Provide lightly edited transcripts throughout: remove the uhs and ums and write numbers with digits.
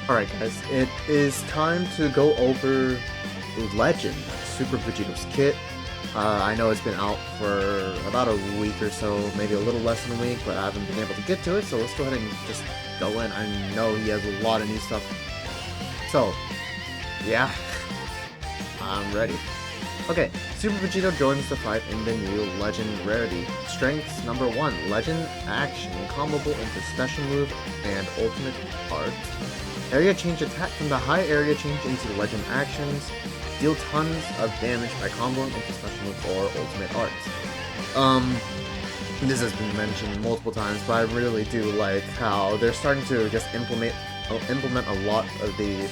Alright guys, it is time to go over Legend, Super Vegito's kit. I know it's been out for about a week or so, maybe a little less than a week, but I haven't been able to get to it, so let's go ahead and just go in. I know he has a lot of new stuff. So, yeah, I'm ready. Okay, Super Vegito joins the fight in the new Legend rarity. Strengths number 1, Legend Action, comboable into Special Move and Ultimate Art. Area change attack from the high area change into Legend Actions. Deal tons of damage by comboing into Special Move or Ultimate Arts. This has been mentioned multiple times, but I really do like how they're starting to just implement a lot of the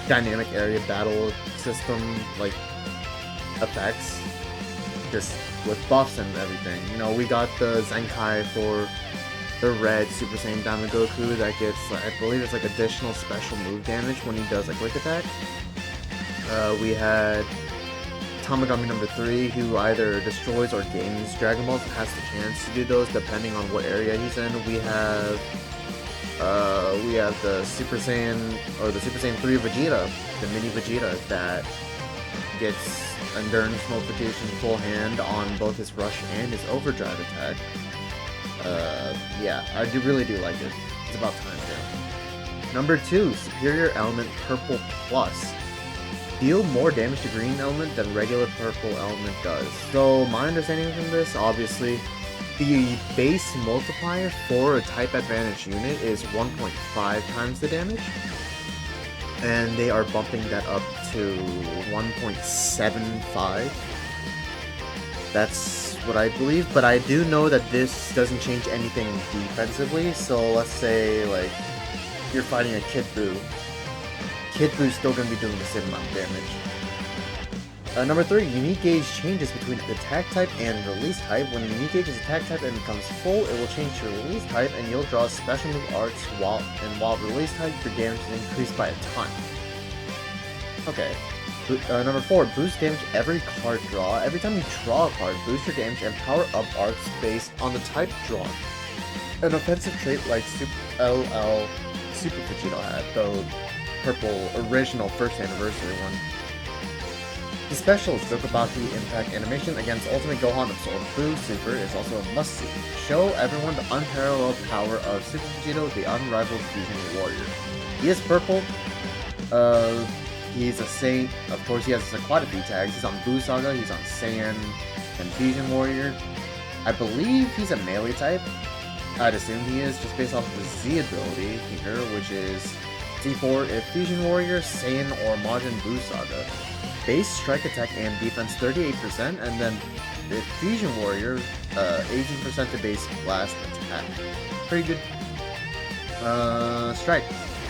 dynamic area battle system, like, effects, just with buffs and everything. You know, we got the Zenkai for the red Super Saiyan Diamond Goku that gets, I believe it's like additional special move damage when he does a quick attack. We had Tamagami number 3, who either destroys or gains Dragon Balls, has the chance to do those depending on what area he's in. We have the Super Saiyan, or the Super Saiyan 3 Vegeta, the mini Vegeta, that gets endurance multiplication full hand on both his rush and his overdrive attack. Yeah, I really do like it. It's about time too. Number 2, Superior Element Purple Plus. Deal more damage to green element than regular purple element does. So my understanding from this, obviously, the base multiplier for a type advantage unit is 1.5 times the damage. And they are bumping that up to 1.75. That's what I believe, but I do know that this doesn't change anything defensively. So let's say, like, you're fighting a Kid Buu. Kid Buu's still going to be doing the same amount of damage. Number 3, unique gauge changes between attack type and release type. When the unique gauge is attack type and becomes full, it will change to release type, and you'll draw special move arts while release type, your damage is increased by a ton. Okay. Number 4, boost damage every card draw. Every time you draw a card, boost your damage and power up arts based on the type drawn. An offensive trait like LL Super Vegito had, though purple original first anniversary one. The special Dokubaki Impact animation against Ultimate Gohan Absorb Buu Super is also a must-see. Show everyone the unparalleled power of Super Vegito, the unrivaled fusion warrior. He is purple. He's a Saint. Of course, he has his Aquatic V tags. He's on Buu Saga. He's on Saiyan and Fusion Warrior. I believe he's a melee type. I'd assume he is, just based off of his Z ability here, which is C4 if Fusion Warrior, Saiyan, or Majin Buu Saga. Base strike attack and defense 38%, and then if Fusion Warrior, 18% to base blast attack. Pretty good. Strike.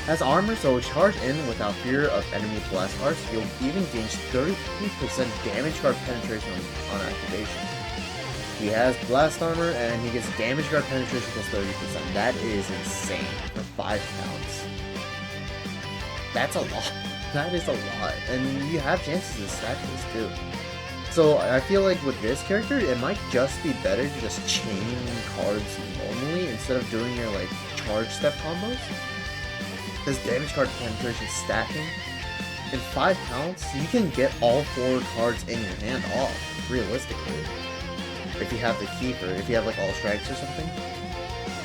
Has armor, so charge in without fear of enemy blast arts. You'll even gain 33% damage guard penetration on activation. He has blast armor, and he gets damage guard penetration plus 30%. That is insane for 5 counts. That's a lot. That is a lot. And you have chances to stack this too. So I feel like with this character, it might just be better to just chain cards normally instead of doing your, like, charge step combos. Because damage card penetration stacking, in 5 counts, you can get all 4 cards in your hand off, realistically. If you have the Keeper, if you have, like, all strikes or something.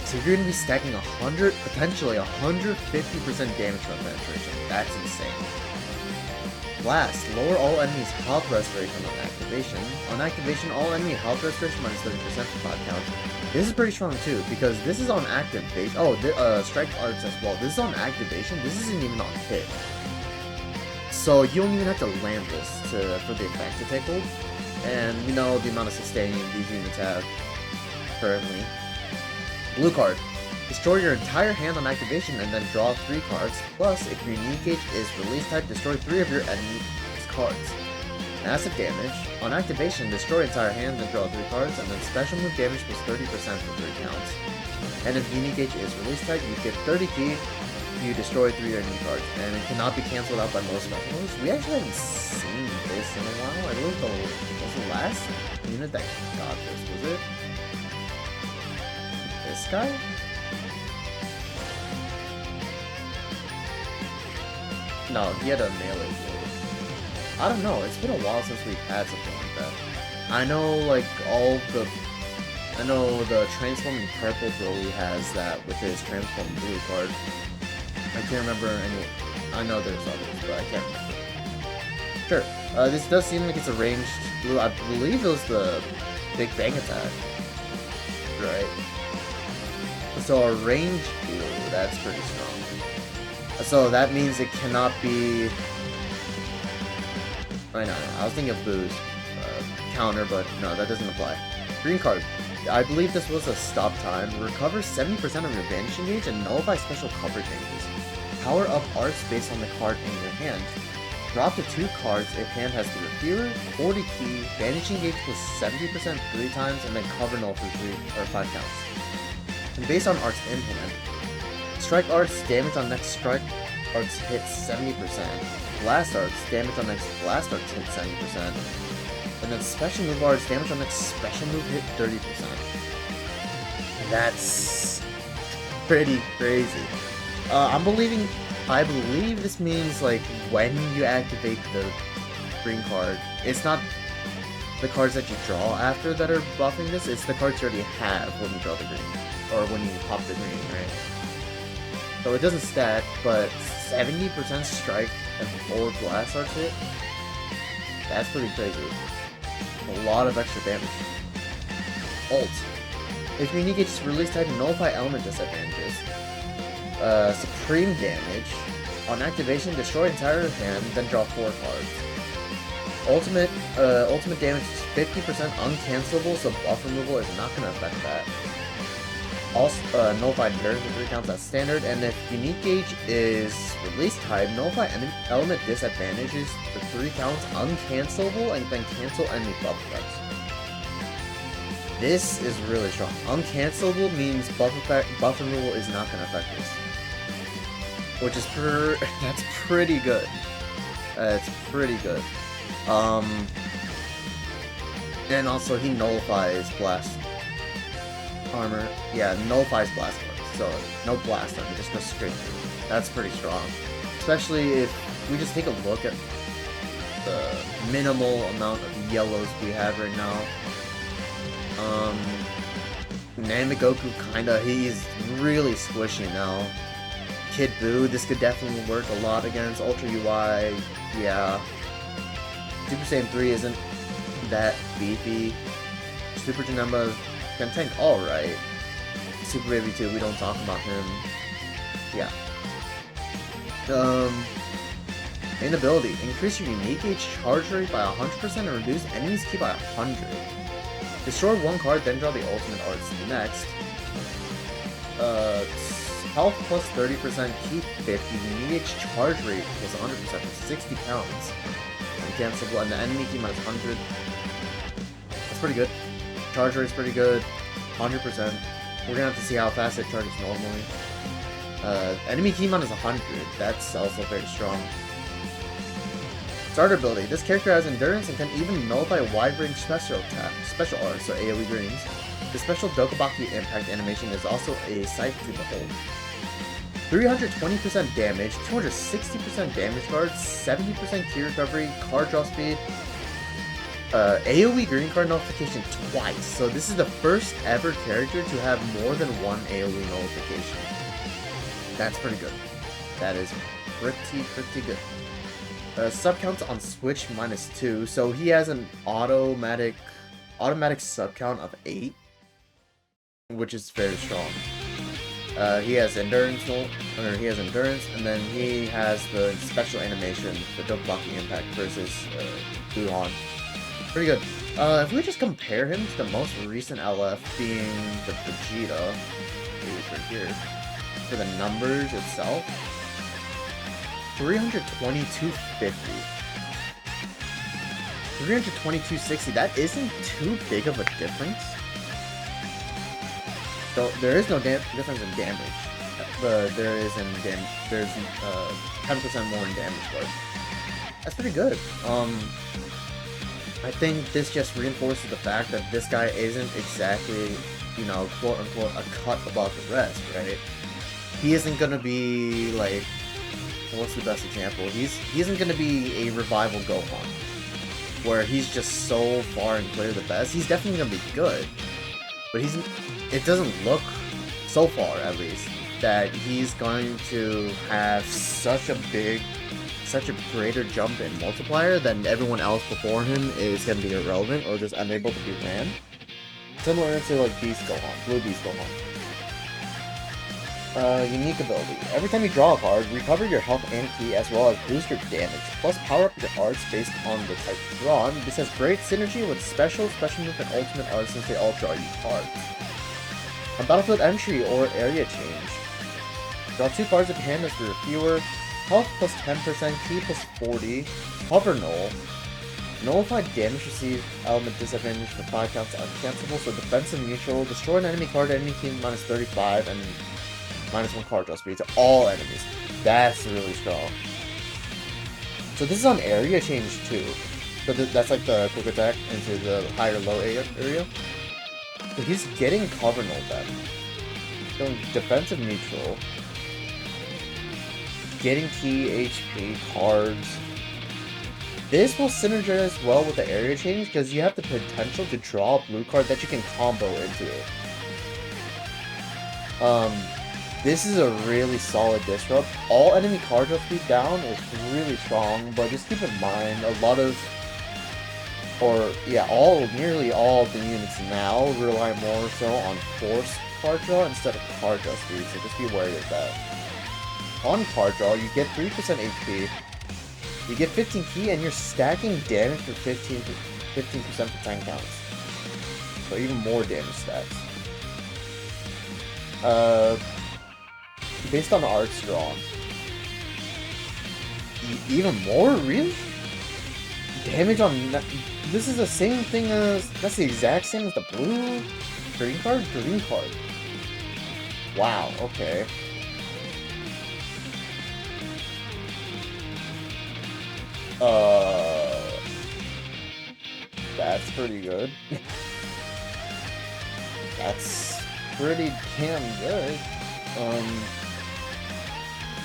So you're going to be stacking potentially 150% damage card penetration. That's insane. Blast. Lower all enemies' health restoration on activation. On activation, all enemy health restoration minus 30% for 5 counts. This is pretty strong too, because this is on activation. Oh, strike arts as well. This is on activation. This isn't even on hit. So you don't even have to land this for the effect to take hold. And you know the amount of sustain these units have currently. Blue card. Destroy your entire hand on activation and then draw 3 cards. Plus, if your unique gauge is release type, destroy 3 of your enemy's cards. Massive damage. On activation, destroy entire hand, then draw 3 cards, and then special move damage plus 30% for 3 counts. And if unique gauge is release type, you get 30 ki, you destroy 3 enemy cards, and it cannot be cancelled out by most special moves. We actually haven't seen this in a while. I believe was the last unit that got this, was it? This guy? No, he had a melee blade. I don't know, it's been a while since we've had something like that. I know, like, I know the Transforming Purple Broly has that with his Transform Blue card. I can't remember any. I know there's others, but I can't remember. Sure. This does seem like it's a ranged blue. I believe it was the Big Bang attack. Right. So a ranged blue, that's pretty strong. So that means it cannot be... I know, I was thinking of Boo's counter, but no, that doesn't apply. Green card. I believe this was a stop time. Recovers 70% of your vanishing gauge and nullify special cover changes. Power up arts based on the card in your hand. Drop to 2 cards if hand has the Repeater, 40 key, vanishing gauge plus 70% 3 times, and then cover null for 3 or 5 counts. And based on arts in hand, strike arts, damage on next strike arts hit 70%. Blast arts, damage on next blast arts hit 70%. And then special move arts, damage on next special move hit 30%. That's pretty crazy. I believe this means, like, when you activate the green card, it's not the cards that you draw after that are buffing this, it's the cards you already have when you draw the green, or when you pop the green, right? So it doesn't stack, but 70% strike and 4 blast arts hit? That's pretty crazy. A lot of extra damage. Ult. If your unique is release type, nullify element disadvantages. Supreme damage. On activation, destroy entire hand, then draw 4 cards. Ultimate damage is 50% uncancelable, so buff removal is not going to affect that. Also, nullify endurance for 3 counts as standard, and if unique gauge is release type, nullify element disadvantages for 3 counts uncancelable, and then cancel enemy buff effects. This is really strong. Uncancelable means buff removal is not going to affect this. Which is that's pretty good. It's pretty good. And also he nullifies blast armor. Yeah, nullifies blast armor. So no blast armor, just goes straight through. That's pretty strong. Especially if we just take a look at the minimal amount of yellows we have right now. Nanagoku he's really squishy now. Kid Buu, this could definitely work a lot against Ultra UI, yeah. Super Saiyan 3 isn't that beefy. Super Janemba can tank alright. Super Baby 2, we don't talk about him. Yeah. Main ability, increase your unique gauge charge rate by 100% and reduce enemies ki by 100. Destroy 1 card, then draw the ultimate arts next. Health plus 30%, keep 50, unique gauge charge rate plus 100% for 60 counts. Uncancelable, and the enemy key minus 100. That's pretty good. Charge rate's pretty good. 100%. We're gonna have to see how fast it charges normally. Enemy key minus 100. That's also very strong. Starter ability. This character has endurance and can even nullify a wide range special attack, special art, so AoE greens. The special Dokubaki impact animation is also a sight to behold. 320% damage, 260% damage guard, 70% key recovery, card draw speed, AoE green card nullification twice. So this is the first ever character to have more than 1 AoE nullification. That's pretty good. That is pretty good. Sub counts on switch -2, so he has an automatic sub count of 8, which is very strong. He has endurance, and then he has the special animation, the Dokubaki Impact versus Buhan. Pretty good. If we just compare him to the most recent LF being the Vegito, it's right here, for the numbers itself, 322.50. 322.60, that isn't too big of a difference. So there is no difference in damage, but there's 10% more in damage, but that's pretty good. I think this just reinforces the fact that this guy isn't exactly, you know, quote unquote, a cut above the rest, right? He isn't gonna be like what's the best example? He isn't gonna be a revival Gohan, where he's just so far and clear the best. He's definitely gonna be good, but it doesn't look, so far at least, that he's going to have such a greater jump in multiplier than everyone else before him is gonna be irrelevant or just unable to be ran. Similar to like Beast Gohan, Blue Beast Gohan. Unique ability. Every time you draw a card, recover your health and ki as well as boost your damage, plus power up your arts based on the type drawn. This has great synergy with special move, and ultimate arts since they all draw you cards. A battlefield entry or area change. Draw 2 cards if your hand is for fewer. Health plus 10%, ki plus 40. Hover null. Nullify damage received, element disadvantage for 5 counts uncancelable, so defensive neutral. Destroy an enemy card, enemy ki minus 35, and -1 card draw speed to all enemies. That's really strong. So this is on area change too. So that's like the quick attack into the higher low area. So he's getting cover null then. Going defensive neutral. Getting key, HP, cards. This will synergize well with the area change because you have the potential to draw a blue card that you can combo into it. This is a really solid disrupt. All enemy card draw speed down is really strong, but just keep in mind nearly all of the units now rely more so on force card draw instead of card draw speed, so just be wary of that. On card draw, you get 3% HP, you get 15 ki, and you're stacking damage for 15% for 10 counts. So even more damage stacks. Based on the arts drawn. Even more? Really? Damage on... This is the same thing as... That's the exact same as the blue... Green card? Green card. Wow, okay. That's pretty good. That's pretty damn good.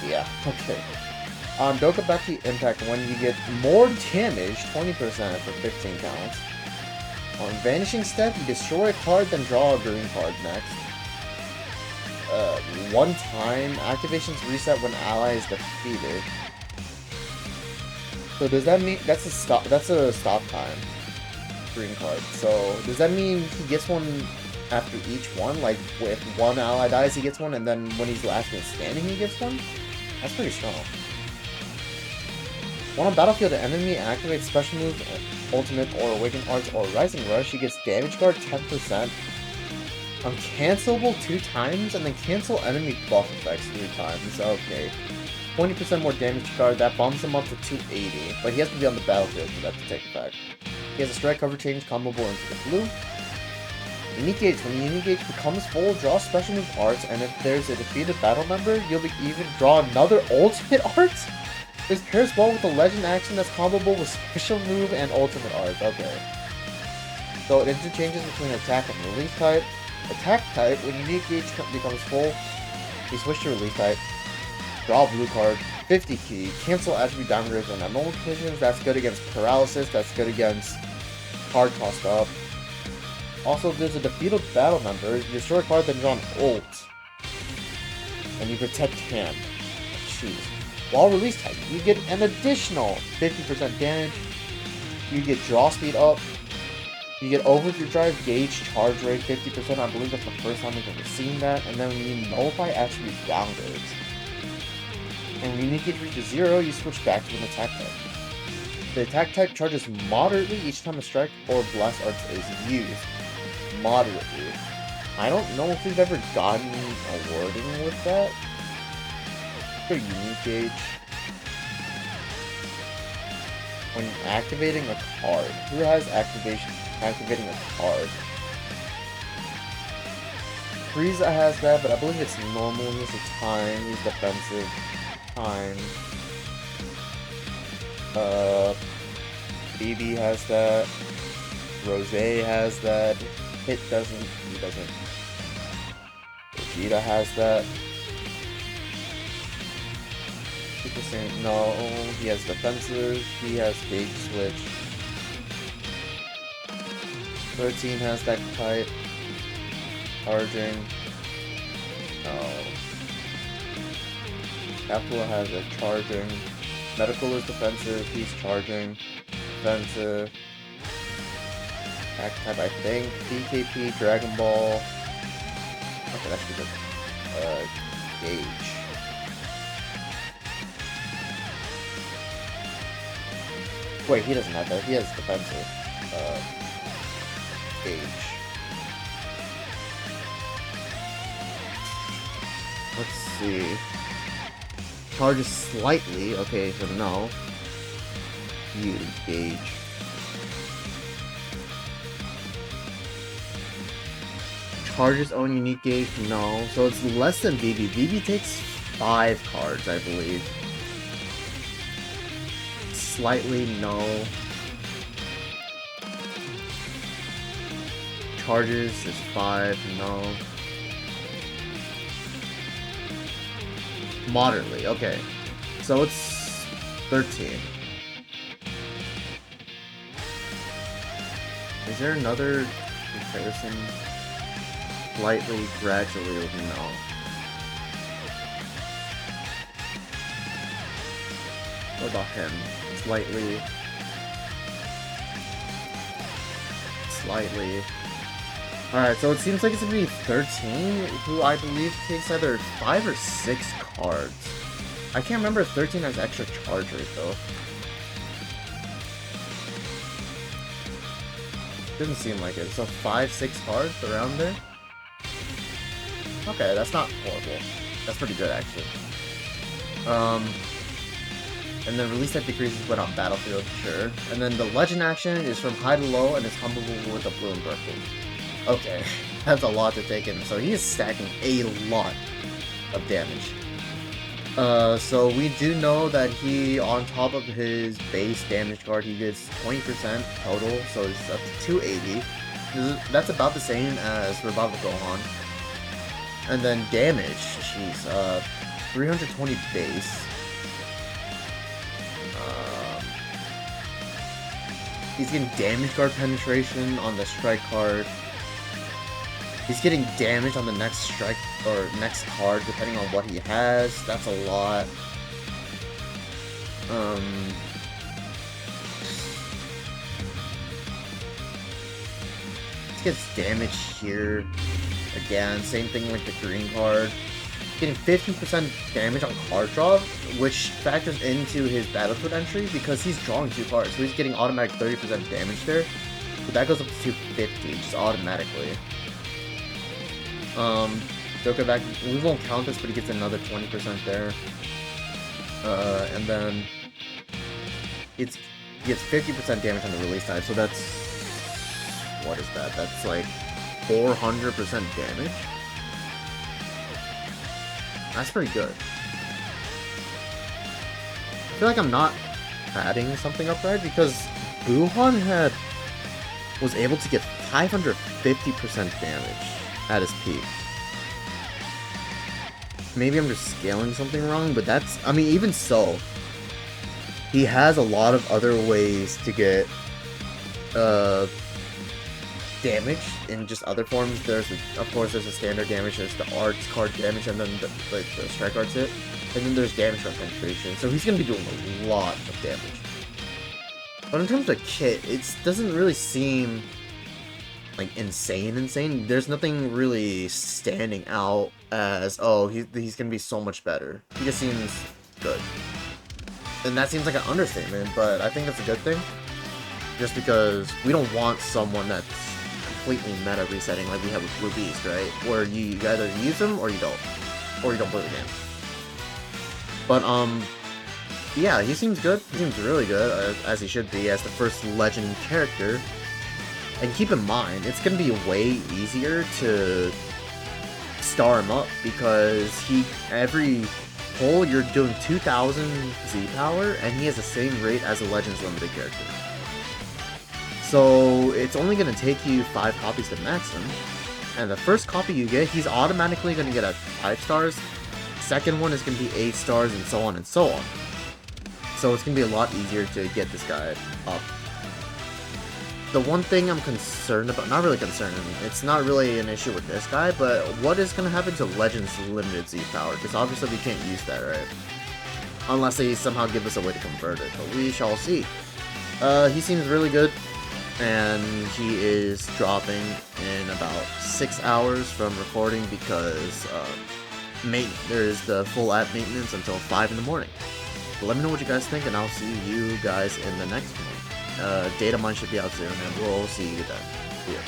Yeah, okay. Dokabaki Impact, when you get more damage, 20% for 15 counts. On Vanishing Step, you destroy a card, then draw a green card next. One time, activations reset when ally is defeated. So does that mean, that's a stop time, green card. So does that mean he gets one after each one? Like, if one ally dies, he gets one, and then when he's last man standing, he gets one? That's pretty strong. When on battlefield, an enemy activates special move, ultimate, or awakened arts, or rising rush, he gets damage guard 10%, uncancelable 2 times, and then cancel enemy buff effects 3 times. Okay. 20% more damage guard, that bumps him up to 280, but he has to be on the battlefield for that to take effect. He has a strike cover change combable into the blue. Unique Gauge. When the Unique Gauge becomes full, draw special move arts, and if there's a defeated battle member, you'll even draw another ultimate art? This pairs well with the legend action that's combable with special move and ultimate art. Okay. So it interchanges between attack and release type. Attack type, when Unique Gauge becomes full, you switch to release type. Draw a blue card, 50 ki, cancel attribute downgrades on abnormal conditions. That's good against paralysis, that's good against card cost up. Also, if there's a defeated battle member, you destroy a card, then draw an ult. And you protect hand. Jeez. While release type, you get an additional 50% damage. You get draw speed up. You get overdrive gauge charge rate 50%. I believe that's the first time we've ever seen that. And then when you nullify attribute downgrades. And when Unique Gauge reaches 0, you switch back to an attack type. The attack type charges moderately each time a strike or blast arts is used. Moderately. I don't know if we've ever gotten a wording with that. For Unique Gauge. When activating a card. Who has activating a card? Frieza has that, but I believe it's normal. He has a time, he's defensive. Time. BB has that. Rose has that. Hit doesn't. He doesn't. Vegeta has that. keep the same. No, he has defensive. He has gauge switch. 13 has that type. Charging. No. Capital has a charging. Medical is defensive. He's charging. Defensive. Attack type, I think. DKP, Dragon Ball. Okay, that should be good. Gauge. Wait, he doesn't have that. He has defensive. Gauge. Let's see. Charges slightly. Okay, so no. You gauge. Charges own unique gauge? No. So it's less than VB. VB takes 5 cards, I believe. Slightly, no. Charges is 5, no. Moderately, okay. So it's 13. Is there another comparison? Slightly, gradually, no. What about him? Slightly. Slightly. Alright, so it seems like it's gonna be 13, who I believe takes either 5 or 6 cards. I can't remember if 13 has extra charge rate, though. Doesn't seem like it. So 5-6 cards around there? Okay, that's not horrible. That's pretty good, actually. And then release type decreases when on battlefield, sure. And then the legend action is from high to low and is comboable with a blue and purple. Okay, that's a lot to take in. So he is stacking a lot of damage. So we do know that he, on top of his base damage card, he gets 20% total, so it's up to 280. That's about the same as Revival Gohan. And then damage, jeez, 320 base. He's getting damage card penetration on the strike card. He's getting damage on the next strike or next card, depending on what he has. That's a lot. He gets damage here. Again, same thing like the green card. Getting 15% damage on card draw, which factors into his battlefield entry because he's drawing 2 cards, so he's getting automatic 30% damage there. So that goes up to 250 just automatically. Don't go back. We won't count this, but he gets another 20% there. And then he gets 50% damage on the release side. So that's, what is that? That's like 400% damage. That's pretty good. I feel like I'm not adding something up right because Buhan was able to get 550% damage at his peak. Maybe I'm just scaling something wrong, but that's, I mean, even so, he has a lot of other ways to get damage in just other forms. Of course, there's a standard damage, there's the arts card damage, and then the strike arts hit, and then there's damage from penetration. So he's gonna be doing a lot of damage. But in terms of kit, it doesn't really seem like insane. There's nothing really standing out as, oh, he's gonna be so much better. He just seems good. And that seems like an understatement, but I think that's a good thing. Just because we don't want someone that's completely meta resetting like we have with Blue Beast, right? Where you either use them or you don't. Or you don't play the game. But, yeah, he seems good. He seems really good, as he should be, as the first legend character. And keep in mind, it's going to be way easier to star him up, because every pull, you're doing 2,000 Z power, and he has the same rate as a Legends Limited character. So, it's only going to take you 5 copies to max him, and the first copy you get, he's automatically going to get a 5 stars, Second one is going to be 8 stars, and so on and so on. So it's going to be a lot easier to get this guy up. The one thing I'm concerned about, not really concerned, it's not really an issue with this guy, but what is going to happen to Legends Limited Z Power? Because obviously we can't use that, right? Unless they somehow give us a way to convert it, but we shall see. He seems really good, and he is dropping in about 6 hours from recording because there's the full app maintenance until 5 in the morning. But let me know what you guys think, and I'll see you guys in the next one. Data mine should be out soon, and we'll see you then. Here.